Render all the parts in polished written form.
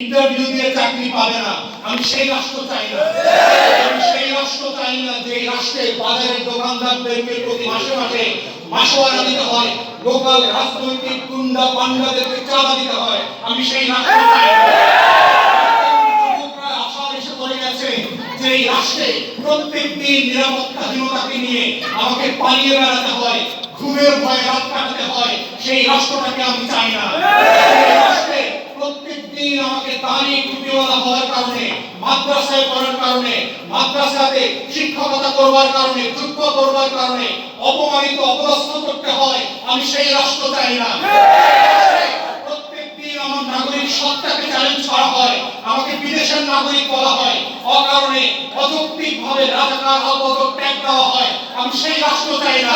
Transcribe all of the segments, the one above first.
Interview দিয়ে চাকরি পাবে না। আমি সেই রাষ্ট্র চাই না। আমি সেই রাষ্ট্র চাই না যে রাষ্ট্রে বাজারের দোকানদারদেরকে প্রতি মাসে মাসে মাসোয়ারা দিতে হয়, লোকাল রাজনৈতিক গুন্ডা পান্ডাদেরকে চাঁদা দিতে হয়। আমি সেই রাষ্ট্র চাই না। আশা এসে পড়ে গেছে যে এই রাষ্ট্রে প্রত্যেকদিন নিরাপত্তাহীনতাকে নিয়ে আমাকে পালিয়ে বেড়াতে হয়, ঘুমের ভয়ে রাত কাটাতে হয়। সেই রাষ্ট্রটাকে আমি চাই না। প্রত্যেকদিন আমাকে দাঁড়ি টুপিওয়ালা হওয়ার কারণে, মাদ্রাসায় পড়ার কারণে, মাদ্রাসাতে শিক্ষকতা করবার কারণে, যুদ্ধ করবার কারণে অপমানিত অপদস্থ করতে হয়। আমি সেই রাষ্ট্র চাই না। প্রত্যেকদিন আমার নাগরিক সত্তাকে চ্যালেঞ্জ করা হয়, আমাকে বিদেশের নাগরিক বলা হয়, অকারণে অযৌক্তিকভাবে রাজাকার আলবদর ট্যাগ দেওয়া হয়। আমি সেই রাষ্ট্র চাই না।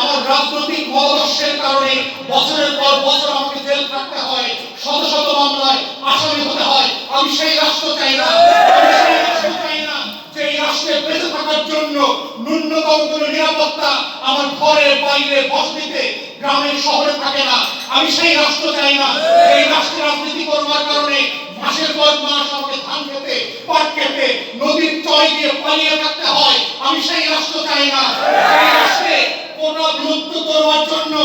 আমার রাজনৈতিক মতাদর্শের কারণে বছরের পর বছর আমাকে জেল থাকতে হয়, শত শত মামলায় আসামি হতে হয়। আমি সেই রাষ্ট্র চাই না। আমি সেই রাষ্ট্র চাই না যে এই রাষ্ট্রে বেঁচে থাকার জন্য ন্যূনতম কোনো নিরাপত্তা আমার ঘরে বাইরে বসতিতে গ্রামে শহরে থাকে না। আমি সেই রাষ্ট্র চাই না। এই রাষ্ট্রে রাজনীতি করবার কারণে মাসের পর মাস আমাকে ধান খেতে, পাট খেতে, নদীর চয় দিয়ে পালিয়ে থাকতে হয়। আমি সেই রাষ্ট্র চাই না। এই রাষ্ট্রে মুক্ত করবার জন্য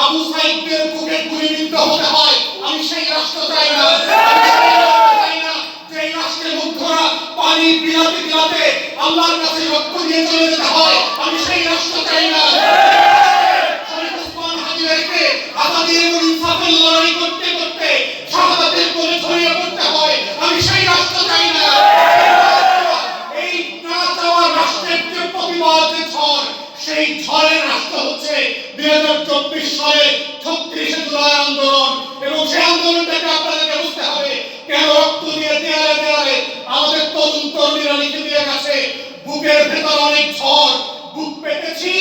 আবু সাইদদের বুকে গুলিবিদ্ধ হতে হয়। আমি সেই রাষ্ট্র চাই না। যে রাষ্ট্রে মুগ্ধরা পানি বিলাতে বিলাতে আল্লাহর কাছে রক্ত দিয়ে চলে যেতে হয়। আমি সেই রাষ্ট্র চাই না। শরীফ ওসমান হাদিকে আজাদি এবং ইনসাফের লড়াই করতে করতে শাহাদাতের কোলে ছড়িয়ে পড়তে হয়। আমি সেই রাষ্ট্র চাই না। এই না চাওয়া রাষ্ট্রের যে প্রতিবাদ ঝড়, সেই ঝড়ের রাষ্ট্র হচ্ছে 2024 সালে 36 জুলাই আন্দোলন। এবং সেই আন্দোলনটাকে আপনাদেরকে বুঝতে হবে কেন রক্ত দিয়ে দেয়ালে দেয়ালে আমাদের তরুণ তরুণীরা লিখে দিয়ে গেছে, বুকের ভেতর অনেক ঝড়, বুক পেতেছি।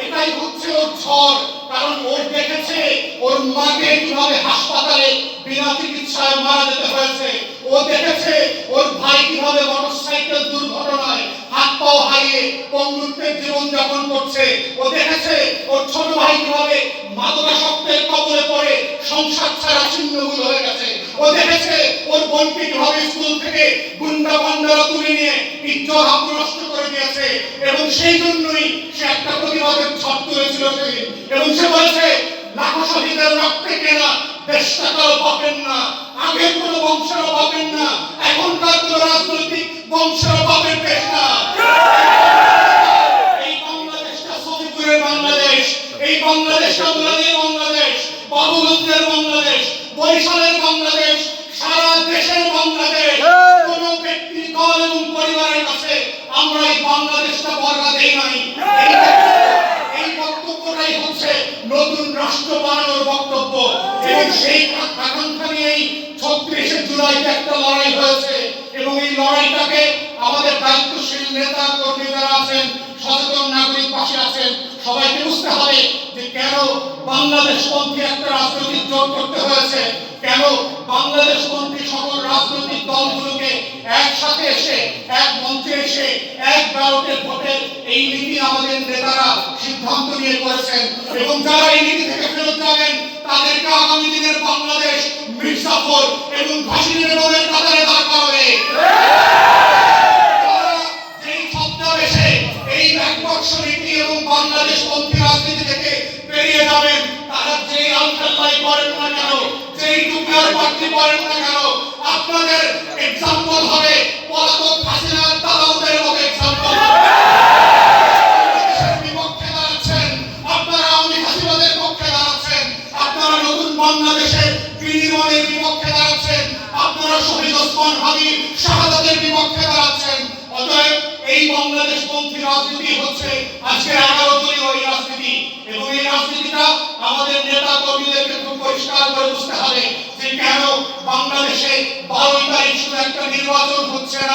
এটাই হচ্ছে ওর ঝড়। কারণ ওর দেখেছে ওর মাকে কিভাবে হাসপাতালে বিনা চিকিৎসায় মারা যেতে হয়েছে। ও দেখেছে ওর ভাই কিভাবে মোটরসাইকেল দুর্ঘটনায় হাত পাও হারিয়ে পঙ্গুত্বের জীবন যাপন করছে। ও দেখেছে ওর ছোট ভাই কিভাবে মাদকাসক্তের কবলে পড়ে সংসার ছাড়া ছিন্নমূল হয়ে গেছে। ও দেখেছে ওর বোনকে কিভাবে স্কুল থেকে গুন্ডা পান্ডারা তুলে নিয়ে ইজ্জত আবরু নষ্ট করে দিয়েছে। এবং সেই জন্যই সে একটা প্রতিবাদের ঝড় তুলেছিল সেদিন। এবং সে বলেছে লাখো শহীদের রক্তে কেনা দেশটা কারো পাবেন না, আগের কোনো বংশেরও পাবেন না, এখনকার কোনো রাজনৈতিক বংশেরও পাবেন দেশ না। এই বাংলাদেশটা সফিপুরের বাংলাদেশ, এই বাংলাদেশটা মুরাদের বাংলাদেশ, বাবুগঞ্জের বাংলাদেশ, বরিশালের বাংলাদেশ, সারা দেশের বাংলাদেশ। কোন ব্যক্তি দল এবং পরিবারের কাছে আমরা এই বাংলাদেশটা বর্গা দেই নাই। এই বক্তব্যটাই হচ্ছে নতুন রাষ্ট্র বানানোর বক্তব্য। এবং সেই আকাঙ্ক্ষা নিয়েই 36 জুলাইতে একটা লড়াই হয়েছে। এবং এই লড়াইটাকে আমাদের দায়িত্বশীল নেতা কর্মী যারা আছেন, সচেতন নাগরিক পাশে আছেন, সবাইকে বুঝতে হবে যে কেন বাংলাদেশপন্থী একটা রাজনৈতিক জোট করতে হয়েছে, কেন বাংলাদেশপন্থী সকল রাজনৈতিক দলগুলোকে একসাথে এসে এক মঞ্চে এসে এক ব্যালটের ভোটের এই নীতি আমাদের নেতারা সিদ্ধান্ত নিয়ে করেছেন। এবং যারা এই নীতি থেকে ফেরত যাবেন তাদেরকে আগামী দিনের বাংলাদেশ মির্জাফর এবং ঘাসিনের রোগের কাতারে দাঁড় করাবে। যেই ছদ্মবেশে এই ব্যাকবক্স নীতি এবং বাংলাদেশপন্থী রাজনীতি থেকে বেরিয়ে যাবেন, তারা যেই আলখাল্লাই করেন না কেন, যেই টুপিয়ার পাখি করেন না কেন, আপনাদের এক্সাম্পল হবে পলাতক হাসিনার দালালদের মতো এক্সাম্পল। বিপক্ষে দাঁড়াচ্ছেন আপনারা, আওয়ামী হাসিনাদের পক্ষে দাঁড়াচ্ছেন আপনারা, নতুন বাংলাদেশের বিনিময়ের বিপক্ষে দাঁড়াচ্ছেন আপনারা, শহীদ ওসমান হাদি শাহাদাতের বিপক্ষে দাঁড়াচ্ছেন। অতএব এই বাংলাদেশপন্থী রাজনীতি হচ্ছে আজকে 11 দলীয় এই রাজনীতি। এবং এই রাজনীতিটা আমাদের নেতা কর্মীদেরকে খুব পরিষ্কার করে বুঝতে হবে যে কেন বাংলাদেশে 12 তারিখ শুধু একটা নির্বাচন হচ্ছে না।